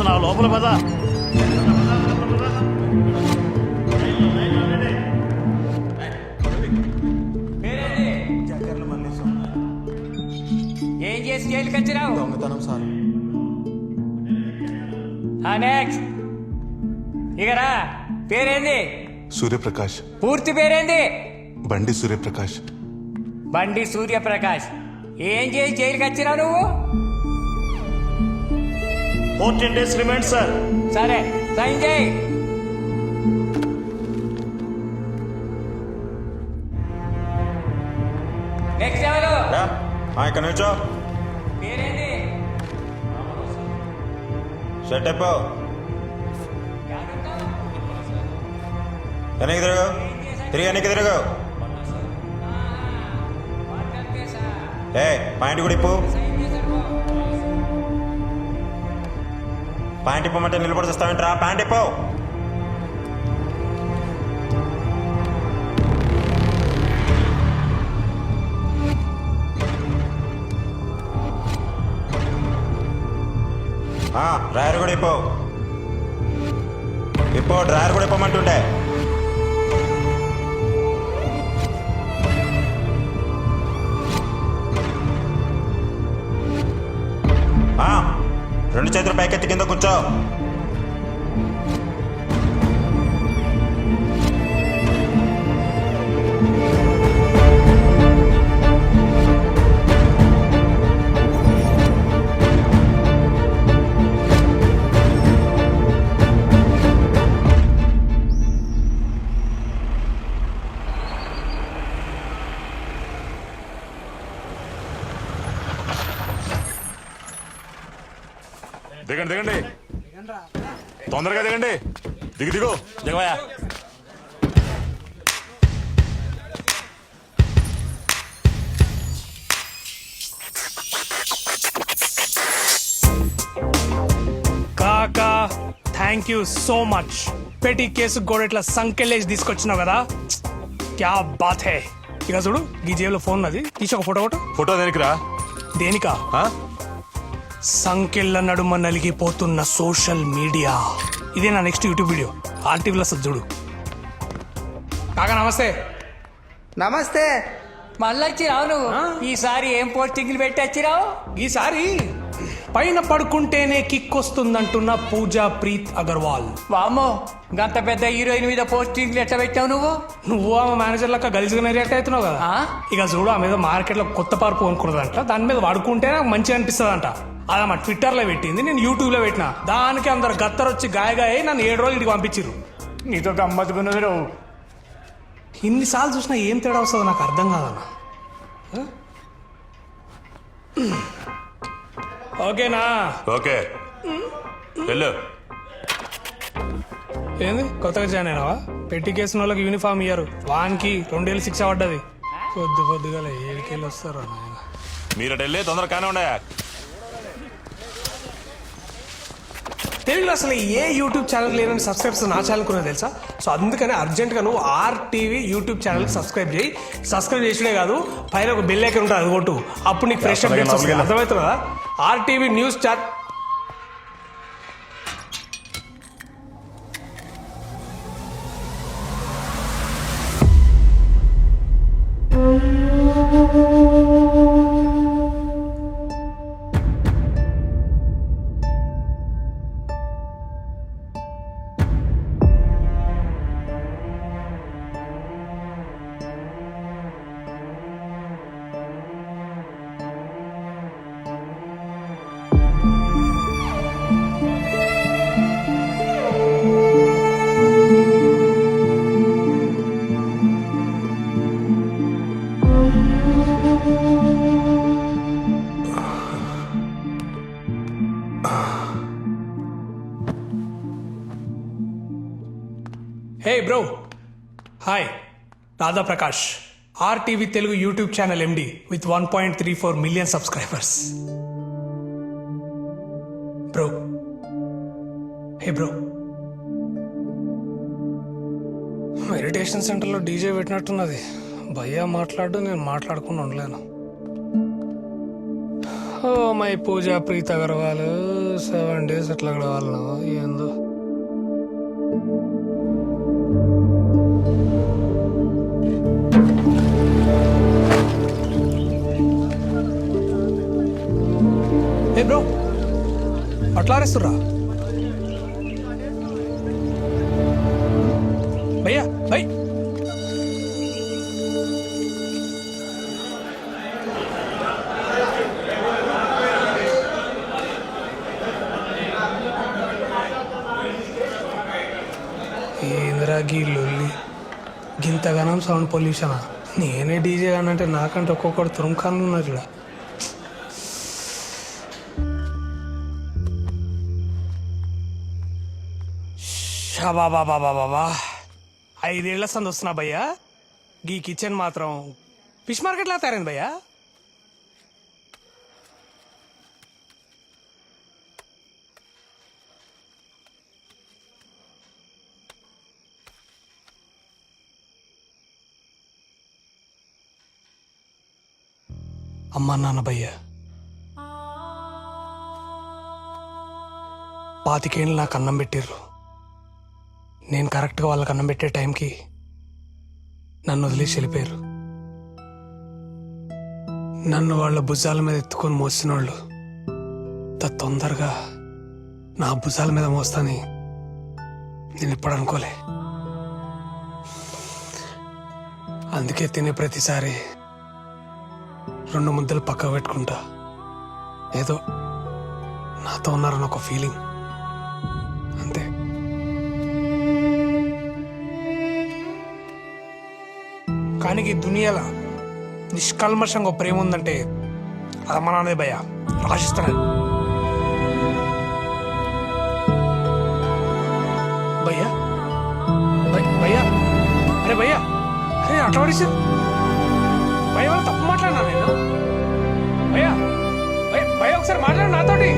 చేస్తున్నావు? లోపల పద. ఏం చేసి జైలుకి వచ్చినావు? దొంగతనం సార్. నెక్స్ట్ ఇకరా. పేరేంది? సూర్యప్రకాష్. పూర్తి పేరేంది? బండి సూర్యప్రకాష్. బండి సూర్యప్రకాష్. ఏం చేసి జైలుకి వచ్చినావు నువ్వు? 14 days రిమైండ్ సార్. సరే సైన్ చేయి. నెక్స్ట్ ఎవరు? ఇక్కడ నుంచో పేరేంది? షర్ట్ అయిపో. వెనక్కి తిరుగు. తిరిగి వెనక్కి తిరుగు. పాయింట్ కూడా ఇప్పు. పాయింట్ ఇప్పమంటే నిలబడి వస్తావేంట్రా? పాయింట్ ఇప్పు. డ్రైవర్ కూడా ఇప్పు. డ్రైవర్ కూడా ఇప్పమంటుంటే. రెండు చేతులు పైకెత్తి కింద కూర్చో. దిగండి దిగండి, తొందరగా దిగండి. దిగు జగమయ్య. కాకా థ్యాంక్ యూ సో మచ్. పెట్టి కేసు కూడా ఇట్లా సంకెళ్ళేసి తీసుకొచ్చినావు కదా, క్యా బాత్ హే. ఇక చూడు ఈ జేబులో ఫోన్ ఉన్నది, తీసి ఒక ఫోటో. ఫోటో దేనికిరా? దేనికా? సంకెళ్ళ నడుమ నలిగిపోతున్న సోషల్ మీడియా. ఇదే నా నెక్స్ట్ యూట్యూబ్ వీడియో. ఆర్టీవీలో చూడు. కాకా నమస్తే. నమస్తే. మళ్ళీ వచ్చిరావు నువ్వు. ఈసారి ఏం పోస్టింగ్లు పెట్టి వచ్చిరావు? ఈసారి పైన పడుకుంటేనే కిక్ వస్తుందంటున్న పూజా ప్రీత్ అగర్వాల్. వామ్మో, గంత పెద్ద హీరోయిన్ మీద పోస్టింగ్లు ఎట్లా పెట్టావు నువ్వు? నువ్వు ఆమె మేనేజర్ లెక్క గలిజిగా రియాక్ట్ అవుతున్నావు కదా. ఇక చూడు ఆ మీద మార్కెట్ లో కొత్త పార్పు కొనుక్కున్నదంట, దాని మీద పడుకుంటే నాకు మంచిగా అనిపిస్తుంది అంట. అలా మా ట్విట్టర్ లో పెట్టింది, నేను యూట్యూబ్ లో పెట్టినా. దానికి అందరు గత్తరొచ్చి గాయగాయ నన్ను 7 రోజులు ఇంటికి పంపించారు. నీతో గమ్మత్తుకున్నది. ఇన్నిసార్లు చూసినా ఏం తేడా వస్తుందో నాకు అర్థం కాదన్న. ఓకేనా? ఓకే వెళ్ళు. ఏంది కొత్తగా జాయిన్ అయినావా? పెట్టి కేసిన వాళ్ళకి యూనిఫామ్ ఇయ్యరు, వానికి 2 ఏళ్ళు శిక్ష పడ్డది. పొద్దుగా 7 వస్తారు. మీరు వెళ్ళి తొందరగా కానీ ఉండే. తెలుగులో అసలు ఏ యూట్యూబ్ ఛానల్ లేదని సబ్స్క్రైబర్స్ నా ఛానల్ కూడా తెలుసా? సో అందుకని అర్జెంట్గా నువ్వు RTV యూట్యూబ్ ఛానల్కి సబ్స్క్రైబ్ చేయి. సబ్స్క్రైబ్ చేసుడే కాదు, పైన ఒక బెల్ ఐకాన్ ఉంటుంది, అది కొట్టు. అప్పుడు నీకు ఫ్రెష్ అప్డేట్స్ వస్తాయి. అర్థమవుతుంది కదా? RTV news chat. Hey bro, hi. Radha Prakash, RTV Telugu YouTube channel MD with 1.34 million subscribers. Bro, hey bro, meditation సెంటర్లో డీజే పెట్టినట్టున్నది. భయ్యా మాట్లాడు, నేను మాట్లాడకుండా ఉండలేను. Oh my Pooja Preetha Agarwal 7 days ఎట్లా గడవాలనో ఏందో. ఏ బ్రో అట్లా ఆరేస్తుర్రా భయ్యా భయ్. ఏంద్రా గీ లొల్లి గింతగానం సౌండ్ పొల్యూషనా? నేనే డీజే అంటే నాకంటే ఒక్కొక్కడు తురుంఖాన్లు ఉన్నారు ఇక్కడ. బాబా 5 ఏళ్ల సంది వస్తున్నా భయ్యా. గీ కిచెన్ మాత్రం ఫిష్ మార్కెట్ లా తయారైంది భయ్యా. అమ్మా నాన్న భయ్యా 25 ఏళ్ళు నాకు అన్నం పెట్టిర్రు. నేను కరెక్ట్గా వాళ్ళకి అన్నం పెట్టే టైంకి నన్ను వదిలేసి వెళ్ళిపోయారు. నన్ను వాళ్ళ భుజాల మీద ఎత్తుకొని మోసిన వాళ్ళు తొందరగా నా భుజాల మీద మోస్తాని నేను ఇప్పుడు అనుకోలే. అందుకే తినే ప్రతిసారి 2 ముద్దలు పక్కకు పెట్టుకుంటా. ఏదో నాతో ఉన్నారని ఒక ఫీలింగ్ అంతే. కానీ ఈ దునియాలో నిష్కల్మషంగా ప్రేమ ఉందంటే అది అమ్మ నాన్నదే భయ్యా. రాసిస్తాను భయ్యా. భయ్యా అరే భయ్యా, అరే అట్లా పడేసి భయ్య వాళ్ళు తప్పు మాట్లాడినా నేను. భయ్యా భయ్య ఒకసారి మాట్లాడు నాతోటి.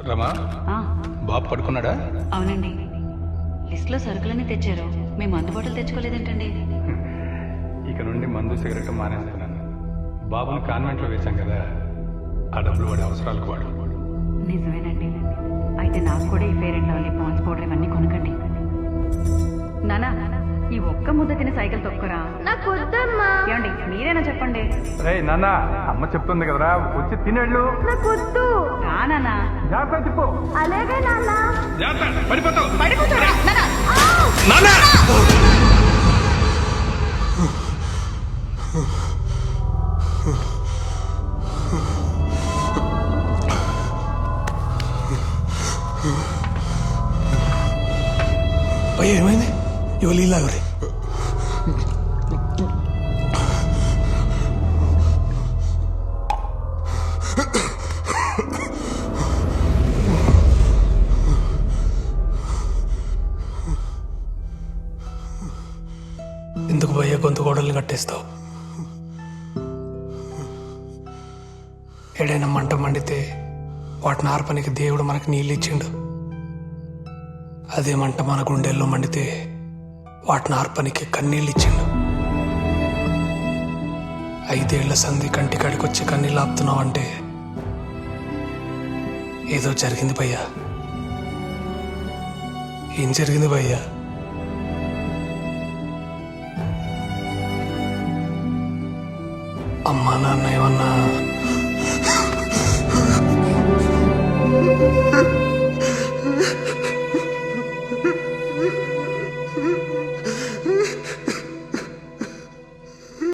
రమా, ఆ, బాబు పడుకున్నాడా? అవునండి. లిస్ట్లో సరుకులన్నీ తెచ్చారు, మేము అందుబాటులో తెచ్చుకోలేదేంటండి? ఇక నుండి మందు సిగరెట్ మానేస్తున్నాను. బాబుని కాన్వెంట్లో వేశాం కదా, ఆ డబ్బులు వాడి అవసరాలకు వాడు. నిజమేనండి. అయితే నాకు కూడా ఈ Fair and Lovely Pond's powder ఇవన్నీ కొనకండి. నానా, ఈ ఒక్క ముద్ద తిని సైకిల్ తొక్కరా. నాకు వద్దమ్మా. ఏమండి మీరేనా చెప్పండి. రే నాన్న, అమ్మ చెప్తుంది కదరా, వచ్చి తినేళ్ళు. నాకు వద్దు. రా నానా. జాగ్రత్త తిప్పు. అలాగే నాన్న. పడిపోతావు. పడిపోతారా? నానా. భయ్య ఏమైంది? ఇవాళ ఇలాగరి ఎందుకు భయ్య గొంతు గోడల్ని కట్టేస్తావు? ఏడైనా మంట మండితే వాటిని ఆర్పనికి దేవుడు మనకు నీళ్ళు ఇచ్చిండు. అదే మంట మన గుండెల్లో మండితే వాటిని ఆర్పనికి కన్నీళ్ళు ఇచ్చిండు. 5 ఏళ్ల సంధి కంటి కడికొచ్చి కన్నీళ్ళు ఆపుతున్నావు అంటే ఏదో జరిగింది భయ్యా. ఏం జరిగింది భయ్యా? అమ్మా నాన్న ఏమన్నా